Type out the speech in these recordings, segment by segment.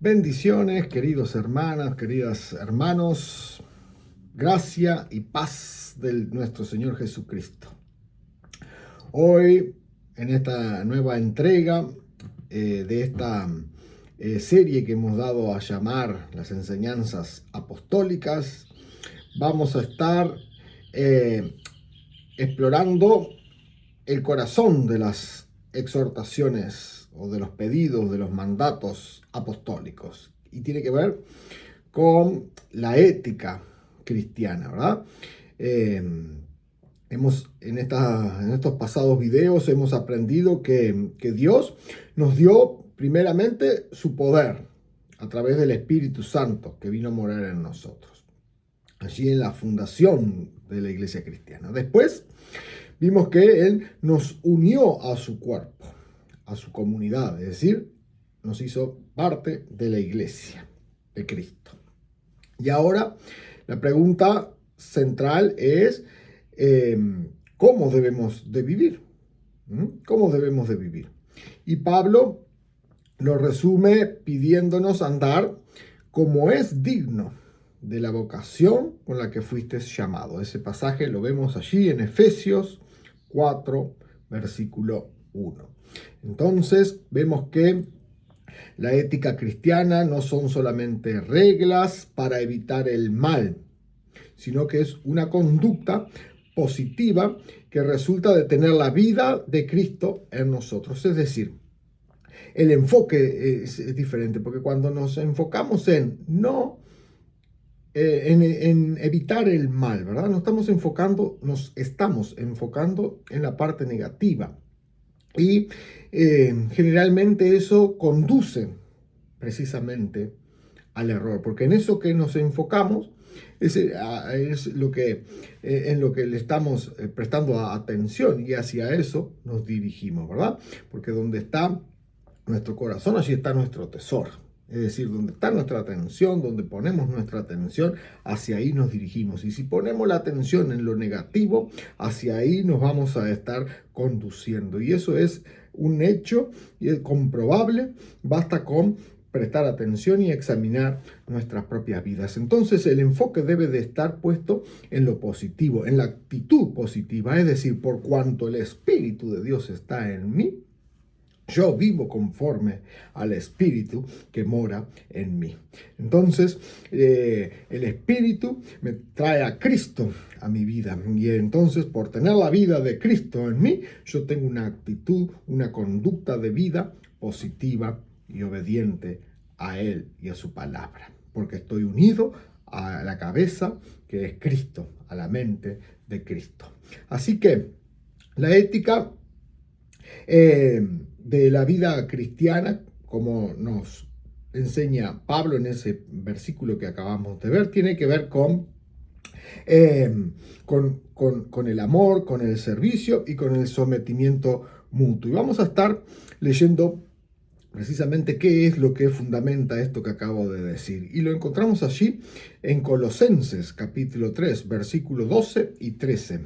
Bendiciones, queridos hermanas, queridas hermanos, gracia y paz de nuestro Señor Jesucristo. Hoy, en esta nueva entrega de esta serie que hemos dado a llamar las enseñanzas apostólicas, vamos a estar explorando el corazón de las exhortaciones o de los pedidos, de los mandatos apostólicos. Y tiene que ver con la ética cristiana, ¿verdad? En estos pasados videos hemos aprendido que Dios nos dio primeramente su poder a través del Espíritu Santo que vino a morar en nosotros, allí en la fundación de la iglesia cristiana. Después vimos que Él nos unió a su cuerpo, a su comunidad, es decir, nos hizo parte de la iglesia de Cristo. Y ahora la pregunta central es ¿cómo debemos de vivir? ¿Cómo debemos de vivir? Y Pablo lo resume pidiéndonos andar como es digno de la vocación con la que fuiste llamado. Ese pasaje lo vemos allí en Efesios 4, versículo 1. Entonces vemos que la ética cristiana no son solamente reglas para evitar el mal, sino que es una conducta positiva que resulta de tener la vida de Cristo en nosotros. Es decir, el enfoque es diferente, porque cuando nos enfocamos en evitar el mal, ¿verdad? Nos estamos enfocando en la parte negativa. Y generalmente eso conduce precisamente al error, porque en eso que nos enfocamos es lo que, en lo que le estamos prestando atención, y hacia eso nos dirigimos, ¿verdad? Porque donde está nuestro corazón, allí está nuestro tesoro. Es decir, donde está nuestra atención, donde ponemos nuestra atención, hacia ahí nos dirigimos. Y si ponemos la atención en lo negativo, hacia ahí nos vamos a estar conduciendo. Y eso es un hecho y es comprobable. Basta con prestar atención y examinar nuestras propias vidas. Entonces el enfoque debe de estar puesto en lo positivo, en la actitud positiva. Es decir, por cuanto el Espíritu de Dios está en mí, yo vivo conforme al Espíritu que mora en mí. Entonces, el Espíritu me trae a Cristo a mi vida. Y entonces, por tener la vida de Cristo en mí, yo tengo una actitud, una conducta de vida positiva y obediente a Él y a su palabra. Porque estoy unido a la cabeza que es Cristo, a la mente de Cristo. Así que la ética de la vida cristiana, como nos enseña Pablo en ese versículo que acabamos de ver, tiene que ver con el amor, con el servicio y con el sometimiento mutuo. Y vamos a estar leyendo precisamente qué es lo que fundamenta esto que acabo de decir. Y lo encontramos allí en Colosenses capítulo 3, versículos 12 y 13,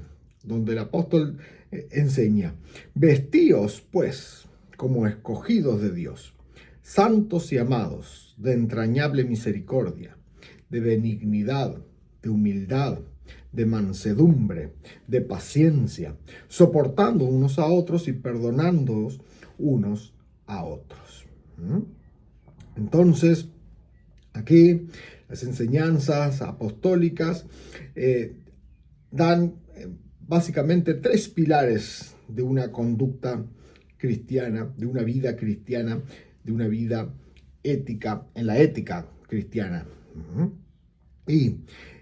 donde el apóstol enseña: vestíos pues como escogidos de Dios, santos y amados, de entrañable misericordia, de benignidad, de humildad, de mansedumbre, de paciencia, soportando unos a otros y perdonándoos unos a otros. Entonces, aquí las enseñanzas apostólicas dan básicamente tres pilares de una conducta cristiana, de una vida cristiana, de una vida ética, en la ética cristiana. Y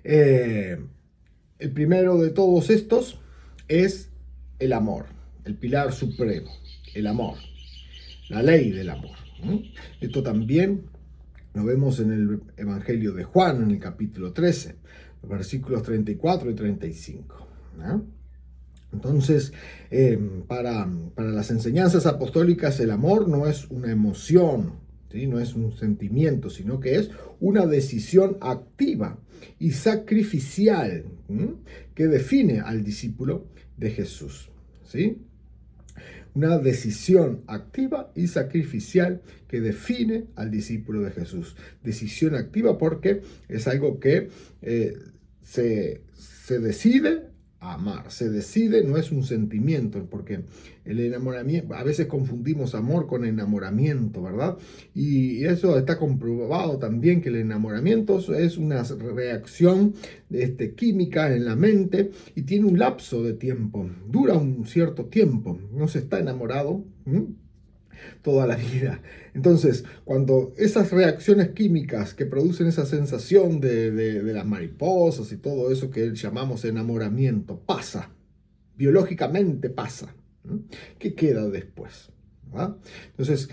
el primero de todos estos es el amor, el pilar supremo, el amor, la ley del amor. Esto también lo vemos en el Evangelio de Juan, en el capítulo 13, los versículos 34 y 35. Entonces, para las enseñanzas apostólicas, el amor no es una emoción, ¿sí? No es un sentimiento, sino que es una decisión activa y sacrificial, ¿sí? Que define al discípulo de Jesús, ¿sí? una decisión activa y sacrificial que define al discípulo de Jesús. Decisión activa porque es algo que se decide a amar, se decide, no es un sentimiento, porque el enamoramiento, a veces confundimos amor con enamoramiento, ¿verdad? Y eso está comprobado también, que el enamoramiento es una reacción química en la mente y tiene un lapso de tiempo, dura un cierto tiempo, no se está enamorado toda la vida. Entonces, cuando esas reacciones químicas que producen esa sensación de las mariposas y todo eso que llamamos enamoramiento pasa, biológicamente pasa, ¿qué queda después? ¿verdad? Entonces,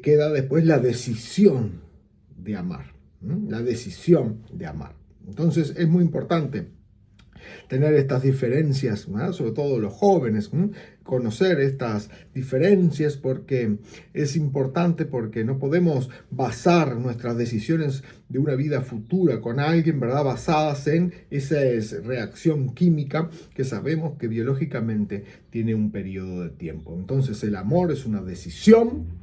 queda después la decisión de amar, la decisión de amar. Entonces, es muy importante tener estas diferencias, ¿no? Sobre todo los jóvenes, conocer estas diferencias, porque es importante, porque no podemos basar nuestras decisiones de una vida futura con alguien, ¿verdad?, basadas en esa reacción química que sabemos que biológicamente tiene un periodo de tiempo. Entonces el amor es una decisión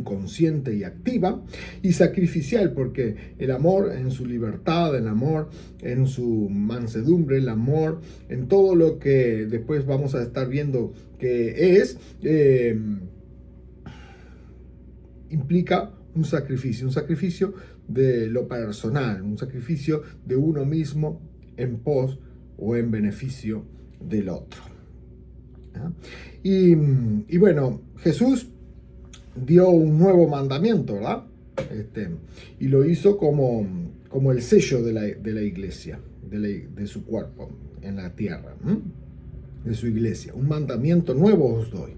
consciente y activa, y sacrificial, porque el amor en su libertad, el amor en su mansedumbre, el amor en todo lo que después vamos a estar viendo que implica un sacrificio de lo personal, un sacrificio de uno mismo en pos o en beneficio del otro. ¿Ah? Y bueno, Jesús dio un nuevo mandamiento, ¿verdad? Y lo hizo como el sello de la iglesia, de su cuerpo en la tierra, de su iglesia. Un mandamiento nuevo os doy,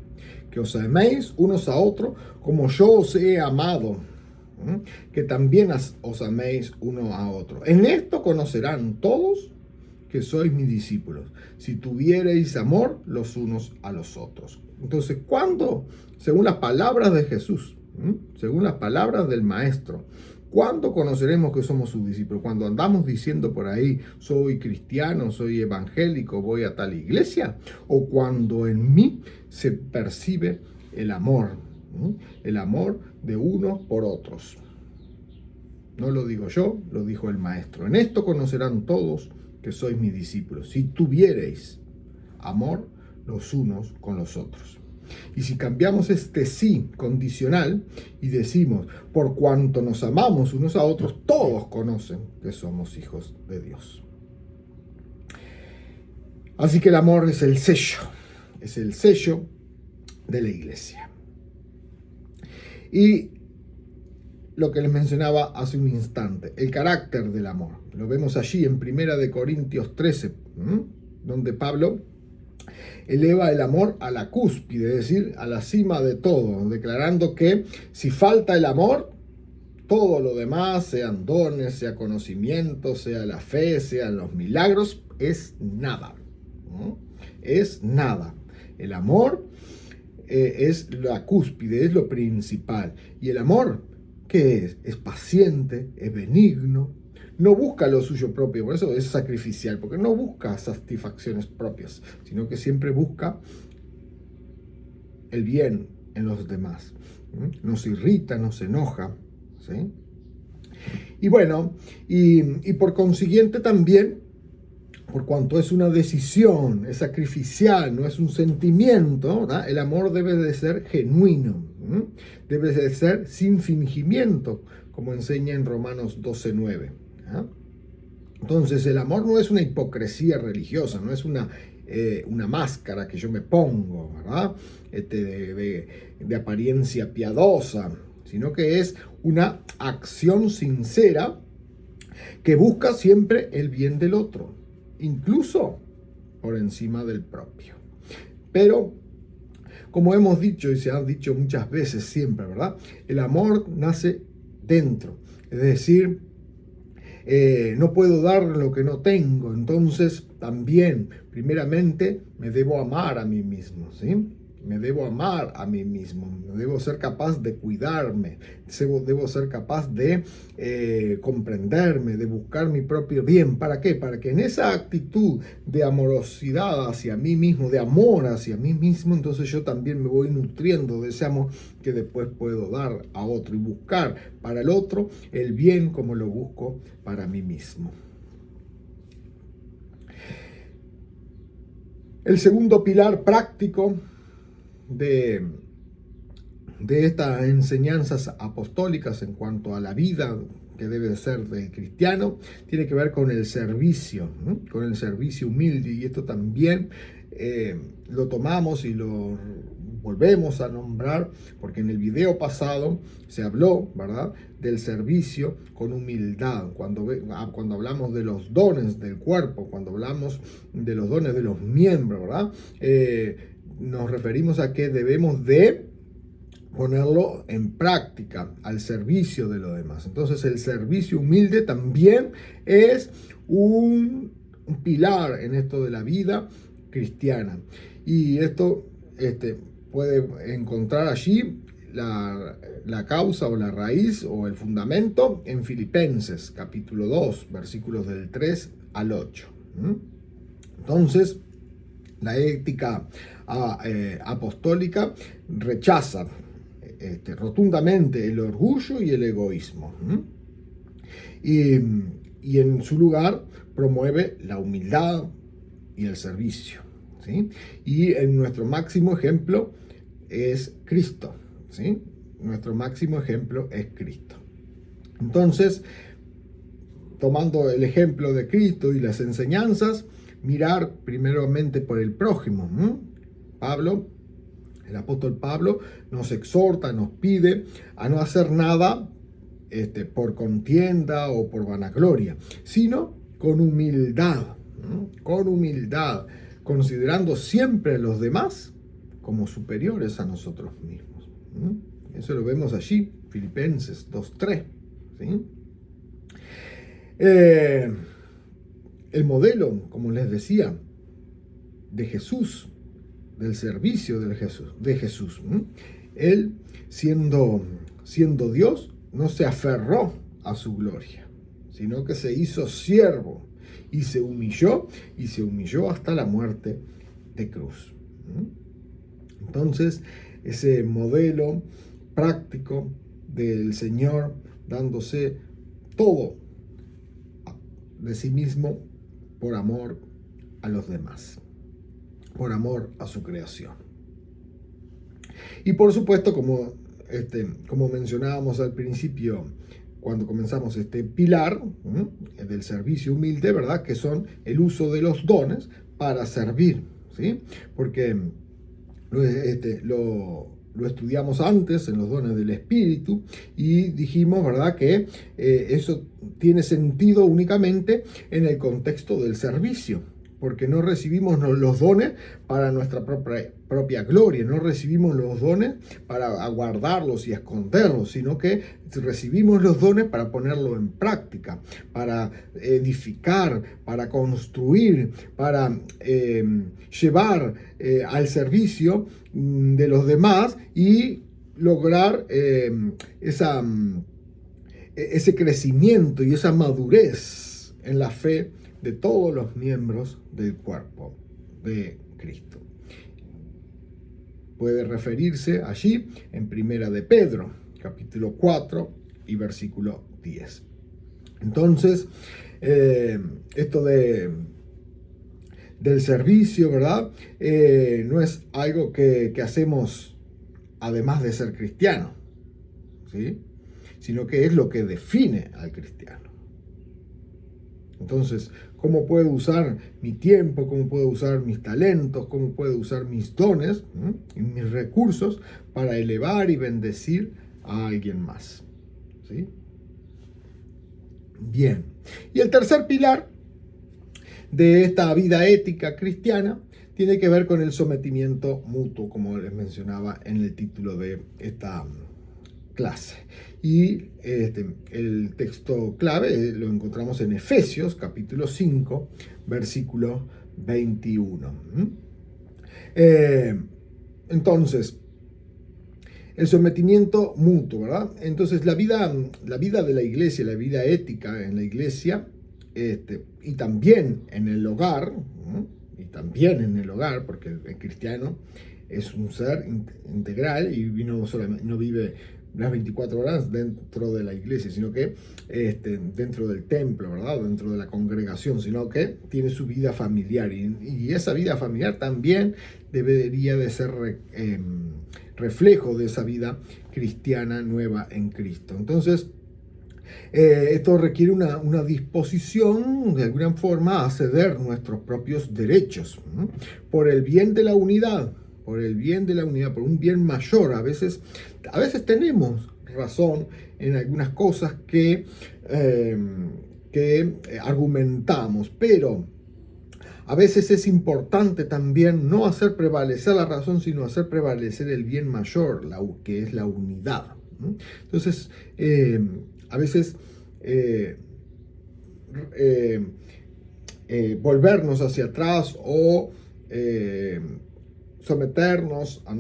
que os améis unos a otros como yo os he amado, que también os améis uno a otro. En esto conocerán todos que sois mis discípulos, si tuviereis amor los unos a los otros. Entonces, ¿cuándo? Según las palabras de Jesús, según las palabras del Maestro, ¿cuándo conoceremos que somos sus discípulos? Cuando andamos diciendo por ahí, soy cristiano, soy evangélico, voy a tal iglesia, o cuando en mí se percibe el amor de unos por otros. No lo digo yo, lo dijo el Maestro. En esto conocerán todos que sois mis discípulos, si tuviereis amor los unos con los otros. Y si cambiamos este sí condicional y decimos, por cuanto nos amamos unos a otros, todos conocen que somos hijos de Dios. Así que el amor es el sello de la iglesia. Y lo que les mencionaba hace un instante, el carácter del amor. Lo vemos allí en 1 Corintios 13, donde Pablo eleva el amor a la cúspide, es decir, a la cima de todo, declarando que si falta el amor, todo lo demás, sean dones, sea conocimiento, sea la fe, sean los milagros, es nada. Es nada. El amor es la cúspide, es lo principal. Y el amor, ¿qué es? Es paciente, es benigno, no busca lo suyo propio, por eso es sacrificial, porque no busca satisfacciones propias, sino que siempre busca el bien en los demás. No se irrita, no se enoja, ¿sí? Y bueno, y por consiguiente también, por cuanto es una decisión, es sacrificial, no es un sentimiento, ¿verdad? El amor debe de ser genuino, debe de ser sin fingimiento, como enseña en Romanos 12:9. Entonces el amor no es una hipocresía religiosa, no es una máscara que yo me pongo, ¿verdad? De apariencia piadosa, sino que es una acción sincera que busca siempre el bien del otro, incluso por encima del propio. Pero, como hemos dicho y se ha dicho muchas veces siempre, ¿verdad? El amor nace dentro, es decir, no puedo dar lo que no tengo, entonces también, primeramente, me debo amar a mí mismo, ¿sí? Me debo amar a mí mismo, debo ser capaz de cuidarme, debo ser capaz de comprenderme, de buscar mi propio bien. ¿Para qué? Para que en esa actitud de amorosidad hacia mí mismo, de amor hacia mí mismo, entonces yo también me voy nutriendo de ese amor que después puedo dar a otro y buscar para el otro el bien como lo busco para mí mismo. El segundo pilar práctico de estas enseñanzas apostólicas en cuanto a la vida que debe ser del cristiano, tiene que ver con el servicio, ¿no? Con el servicio humilde, y esto también lo tomamos y lo volvemos a nombrar, porque en el video pasado se habló, ¿verdad?, del servicio con humildad, cuando hablamos de los dones del cuerpo, cuando hablamos de los dones de los miembros, ¿verdad? Nos referimos a que debemos de ponerlo en práctica al servicio de los demás. Entonces el servicio humilde también es un pilar en esto de la vida cristiana. Y esto puede encontrar allí la causa o la raíz o el fundamento en Filipenses capítulo 2, versículos del 3 al 8. Entonces, la ética apostólica rechaza rotundamente el orgullo y el egoísmo. Y en su lugar promueve la humildad y el servicio. ¿Sí? Y en nuestro máximo ejemplo es Cristo. ¿Sí? Nuestro máximo ejemplo es Cristo. Entonces, tomando el ejemplo de Cristo y las enseñanzas, mirar primeramente por el prójimo. El apóstol Pablo nos exhorta, nos pide a no hacer nada por contienda o por vanagloria, sino con humildad, considerando siempre a los demás como superiores a nosotros mismos. Eso lo vemos allí, Filipenses 2:3. ¿Sí? El modelo, como les decía, de Jesús, del servicio de Jesús. Él, siendo Dios, no se aferró a su gloria, sino que se hizo siervo y se humilló hasta la muerte de cruz. Entonces, ese modelo práctico del Señor dándose todo de sí mismo por amor a los demás, por amor a su creación. Y por supuesto, como mencionábamos al principio, cuando comenzamos este pilar del servicio humilde, ¿verdad?, que son el uso de los dones para servir, ¿sí? Porque lo estudiamos antes en los dones del Espíritu y dijimos, ¿verdad?, que eso tiene sentido únicamente en el contexto del servicio, porque no recibimos los dones para nuestra propia gloria, no recibimos los dones para guardarlos y esconderlos, sino que recibimos los dones para ponerlo en práctica, para edificar, para construir, para llevar al servicio de los demás y lograr ese crecimiento y esa madurez en la fe de todos los miembros del cuerpo de Cristo. Puede referirse allí en Primera de Pedro, capítulo 4 y versículo 10. Entonces, esto del servicio, ¿verdad? No es algo que hacemos además de ser cristiano, ¿sí? Sino que es lo que define al cristiano. Entonces, ¿cómo puedo usar mi tiempo? ¿Cómo puedo usar mis talentos? ¿Cómo puedo usar mis dones y mis recursos para elevar y bendecir a alguien más? ¿Sí? Bien. Y el tercer pilar de esta vida ética cristiana tiene que ver con el sometimiento mutuo, como les mencionaba en el título de esta clase. Y el texto clave lo encontramos en Efesios capítulo 5 versículo 21. Entonces, el sometimiento mutuo, ¿verdad? Entonces, la vida de la iglesia, la vida ética en la iglesia, y también en el hogar, ¿no? Y también en el hogar, porque el cristiano es un ser integral y no vive las 24 horas dentro de la iglesia, sino que dentro del templo, ¿verdad? Dentro de la congregación, sino que tiene su vida familiar. Y esa vida familiar también debería de ser reflejo de esa vida cristiana nueva en Cristo. Entonces, esto requiere una disposición, de alguna forma, a ceder nuestros propios derechos, ¿no? Por el bien de la unidad, por el bien de la unidad, por un bien mayor. A veces tenemos razón en algunas cosas que argumentamos, pero a veces es importante también no hacer prevalecer la razón, sino hacer prevalecer el bien mayor, que es la unidad, ¿no? Entonces, a veces volvernos hacia atrás o someternos a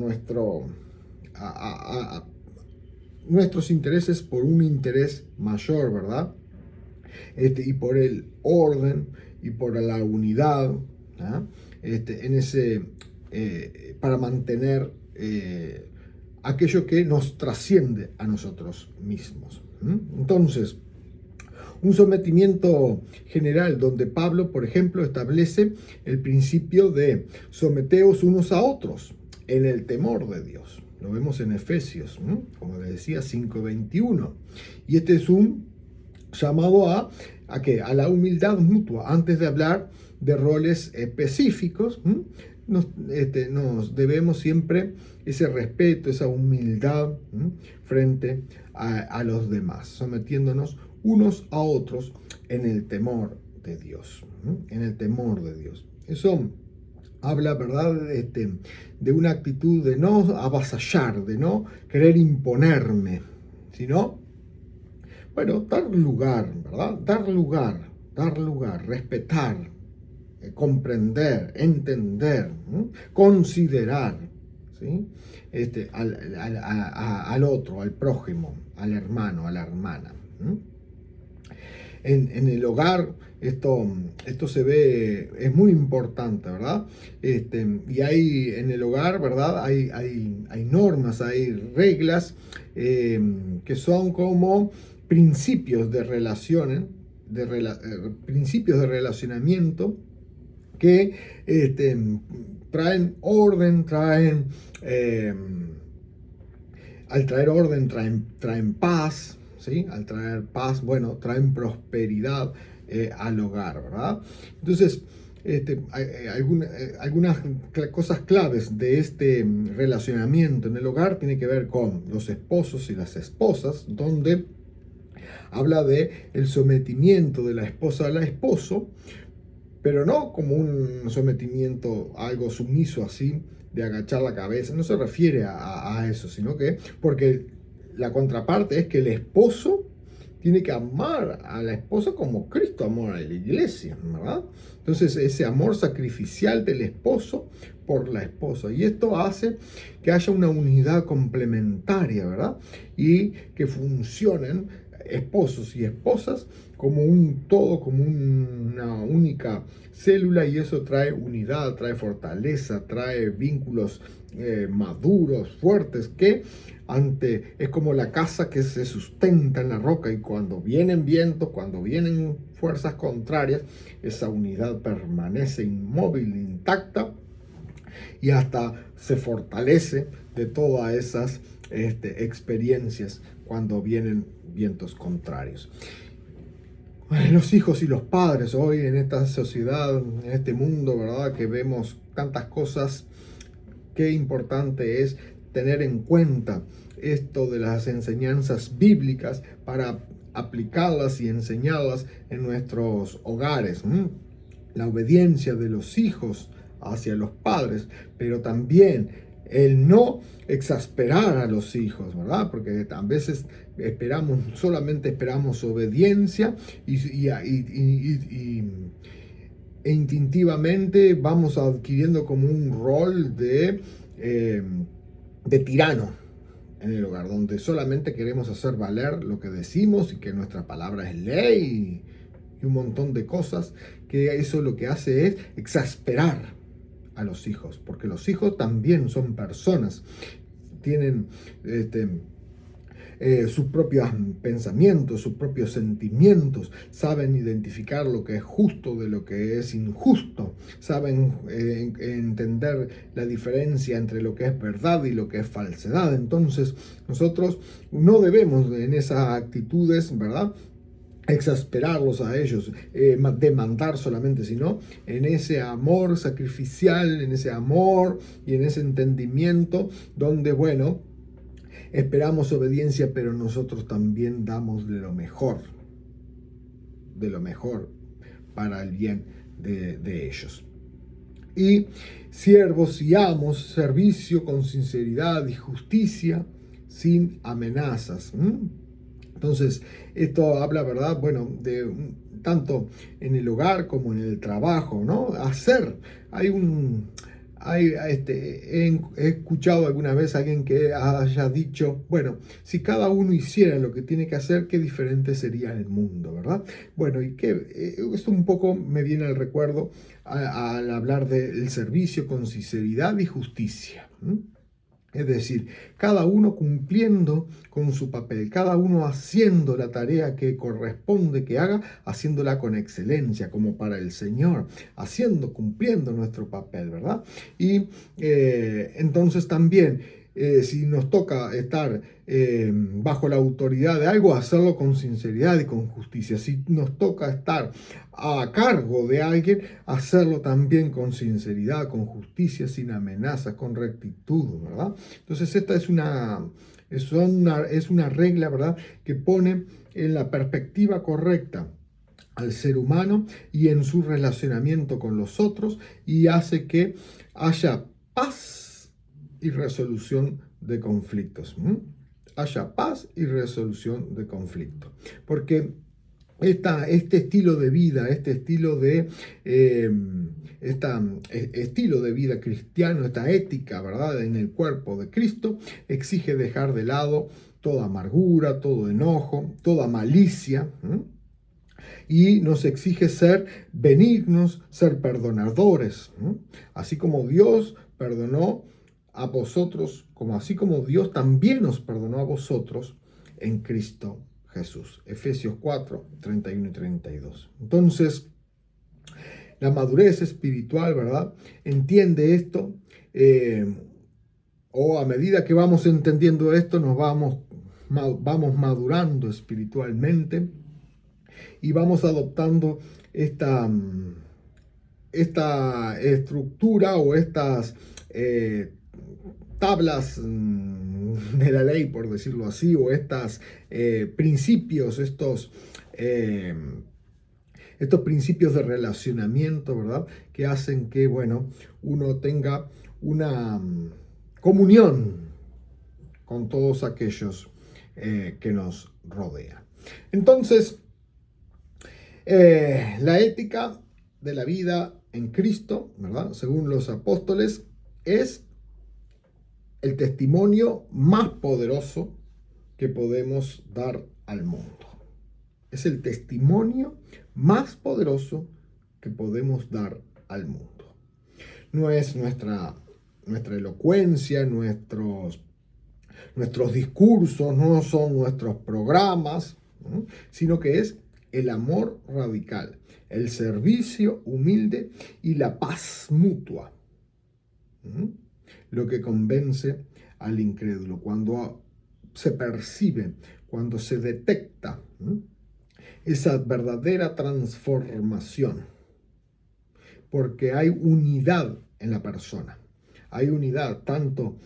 nuestros intereses por un interés mayor, ¿verdad? Y por el orden y por la unidad, ¿ah? Para mantener aquello que nos trasciende a nosotros mismos. Entonces, un sometimiento general donde Pablo, por ejemplo, establece el principio de someteos unos a otros en el temor de Dios. Lo vemos en Efesios, como les decía, 5:21. Y este es un llamado a la humildad mutua. Antes de hablar de roles específicos, nos debemos siempre ese respeto, esa humildad frente a los demás, sometiéndonos unos a otros en el temor de Dios. En el temor de Dios. Eso habla, ¿verdad?, de una actitud de no avasallar, de no querer imponerme, sino, bueno, dar lugar, ¿verdad? Dar lugar, respetar, comprender, entender, considerar, ¿sí? Al otro, al prójimo, al hermano, a la hermana. En el hogar esto se ve, es muy importante, ¿verdad? Y hay en el hogar, ¿verdad? Hay normas, hay reglas que son como principios de relaciones, principios de relacionamiento que traen orden, al traer orden traen paz, ¿sí? Al traer paz, bueno, traen prosperidad al hogar, ¿verdad? Entonces, algunas cosas claves de este relacionamiento en el hogar tiene que ver con los esposos y las esposas, donde habla de el sometimiento de la esposa al esposo, pero no como un sometimiento, algo sumiso así, de agachar la cabeza. No se refiere a eso, sino que, porque la contraparte es que el esposo tiene que amar a la esposa como Cristo amó a la iglesia, ¿verdad? Entonces, ese amor sacrificial del esposo por la esposa. Y esto hace que haya una unidad complementaria, ¿verdad? Y que funcionen esposos y esposas como un todo, como una única célula, y eso trae unidad, trae fortaleza, trae vínculos maduros, fuertes, que es como la casa que se sustenta en la roca, y cuando vienen vientos, cuando vienen fuerzas contrarias, esa unidad permanece inmóvil, intacta, y hasta se fortalece de todas esas experiencias cuando vienen vientos contrarios. Los hijos y los padres hoy en esta sociedad, en este mundo, ¿verdad?, que vemos tantas cosas, qué importante es tener en cuenta esto de las enseñanzas bíblicas para aplicarlas y enseñarlas en nuestros hogares. La obediencia de los hijos hacia los padres, pero también el no exasperar a los hijos, ¿verdad? Porque a veces solamente esperamos obediencia e instintivamente vamos adquiriendo como un rol de de tirano en el hogar, donde solamente queremos hacer valer lo que decimos y que nuestra palabra es ley y un montón de cosas, que eso lo que hace es exasperar a los hijos, porque los hijos también son personas, tienen sus propios pensamientos, sus propios sentimientos, saben identificar lo que es justo de lo que es injusto, saben entender la diferencia entre lo que es verdad y lo que es falsedad. Entonces, nosotros no debemos en esas actitudes, ¿verdad?, exasperarlos a ellos, demandar solamente, sino en ese amor sacrificial, en ese amor y en ese entendimiento donde, bueno, esperamos obediencia, pero nosotros también damos de lo mejor para el bien de ellos. Y siervos y amos, servicio con sinceridad y justicia, sin amenazas. Entonces, esto habla, ¿verdad? Bueno, de tanto en el hogar como en el trabajo, ¿no? He escuchado alguna vez a alguien que haya dicho, bueno, si cada uno hiciera lo que tiene que hacer, qué diferente sería el mundo, ¿verdad? Bueno, y que esto un poco me viene al recuerdo al hablar del servicio con sinceridad y justicia. Es decir, cada uno cumpliendo con su papel, cada uno haciendo la tarea que corresponde que haga, haciéndola con excelencia, como para el Señor, cumpliendo nuestro papel, ¿verdad? Y entonces también, si nos toca estar bajo la autoridad de algo, hacerlo con sinceridad y con justicia. Si nos toca estar a cargo de alguien, hacerlo también con sinceridad, con justicia, sin amenazas, con rectitud, ¿verdad? Entonces esta es una regla, ¿verdad?, que pone en la perspectiva correcta al ser humano y en su relacionamiento con los otros, y hace que haya paz y resolución de conflictos. Haya paz y resolución de conflictos. Porque este estilo de vida, estilo de vida cristiano, esta ética, ¿verdad?, en el cuerpo de Cristo, exige dejar de lado toda amargura, todo enojo, toda malicia, y nos exige ser benignos, ser perdonadores, así como Dios perdonó a vosotros, así como Dios también os perdonó a vosotros en Cristo Jesús. Efesios 4, 31 y 32. Entonces, la madurez espiritual, ¿verdad?, entiende esto, o a medida que vamos entendiendo esto, nos vamos madurando espiritualmente y vamos adoptando esta estructura o estas tablas de la ley, por decirlo así, o estos principios, estos principios de relacionamiento, ¿verdad?, que hacen que, bueno, uno tenga una comunión con todos aquellos que nos rodean. Entonces, la ética de la vida en Cristo, ¿verdad?, según los apóstoles, es el testimonio más poderoso que podemos dar al mundo. Es el testimonio más poderoso que podemos dar al mundo. No es nuestra elocuencia, nuestros discursos, no son nuestros programas, ¿no?, sino que es el amor radical, el servicio humilde y la paz mutua. Lo que convence al incrédulo, cuando se percibe, cuando se detecta esa verdadera transformación, porque hay unidad en la persona, hay unidad, tanto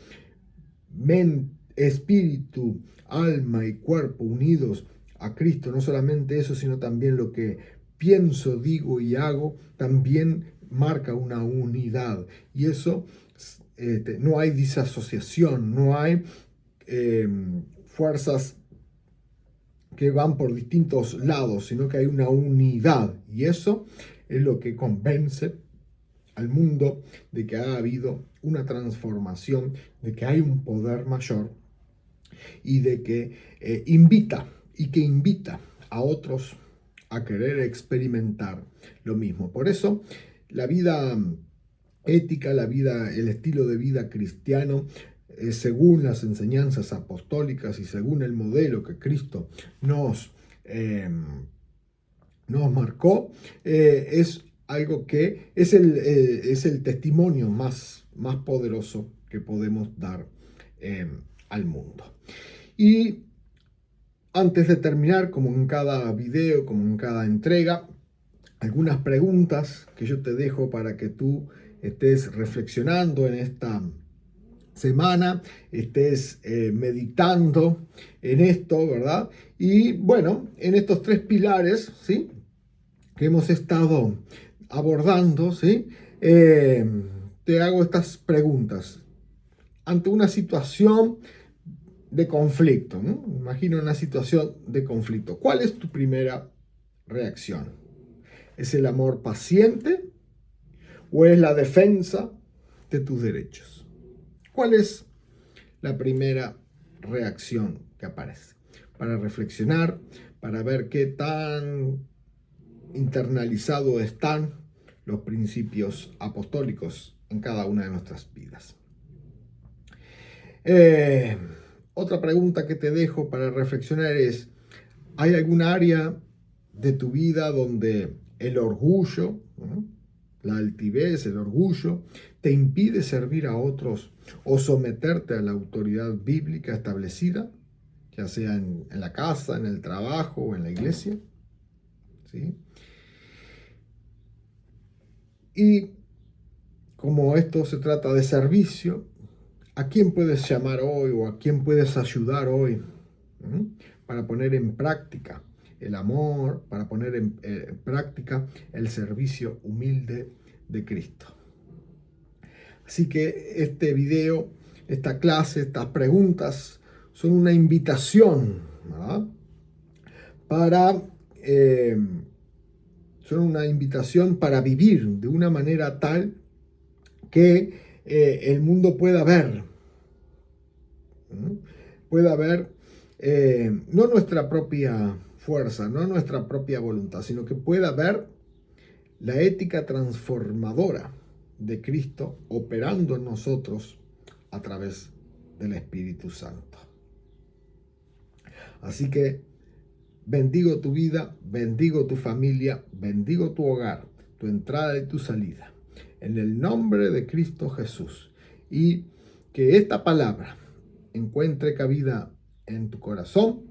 espíritu, alma y cuerpo unidos a Cristo. No solamente eso, sino también lo que pienso, digo y hago, también marca una unidad. Y eso, no hay disasociación, no hay fuerzas que van por distintos lados, sino que hay una unidad. Y eso es lo que convence al mundo de que ha habido una transformación, de que hay un poder mayor y de que invita a otros a querer experimentar lo mismo. Por eso la vida ética, el estilo de vida cristiano, según las enseñanzas apostólicas y según el modelo que Cristo nos marcó, es algo que es el testimonio más poderoso que podemos dar al mundo. Y antes de terminar, como en cada video, como en cada entrega, algunas preguntas que yo te dejo para que tú estés reflexionando en esta semana, estés meditando en esto, ¿verdad? Y bueno, en estos 3 pilares, ¿sí?, que hemos estado abordando, ¿sí?, te hago estas preguntas. Ante una situación de conflicto, ¿no? Imagina una situación de conflicto. ¿Cuál es tu primera reacción? ¿Es el amor paciente o es la defensa de tus derechos? ¿Cuál es la primera reacción que aparece? Para reflexionar, para ver qué tan internalizados están los principios apostólicos en cada una de nuestras vidas. Otra pregunta que te dejo para reflexionar es, ¿hay algún área de tu vida donde el orgullo, ¿no?, la altivez, el orgullo, te impide servir a otros o someterte a la autoridad bíblica establecida, ya sea en la casa, en el trabajo o en la iglesia? ¿Sí? Y como esto se trata de servicio, ¿a quién puedes llamar hoy o a quién puedes ayudar hoy? Para poner en práctica el amor, para poner en práctica el servicio humilde de Cristo. Así que este video, esta clase, estas preguntas son una invitación, ¿verdad?, son una invitación para vivir de una manera tal que el mundo pueda ver, no nuestra propia fuerza, no nuestra propia voluntad, sino que pueda ver la ética transformadora de Cristo operando en nosotros a través del Espíritu Santo. Así que bendigo tu vida, bendigo tu familia, bendigo tu hogar, tu entrada y tu salida, en el nombre de Cristo Jesús. Y que esta palabra encuentre cabida en tu corazón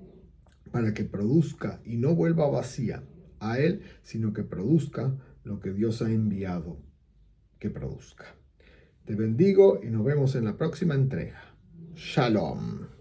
para que produzca y no vuelva vacía a Él, sino que produzca lo que Dios ha enviado que produzca. Te bendigo y nos vemos en la próxima entrega. Shalom.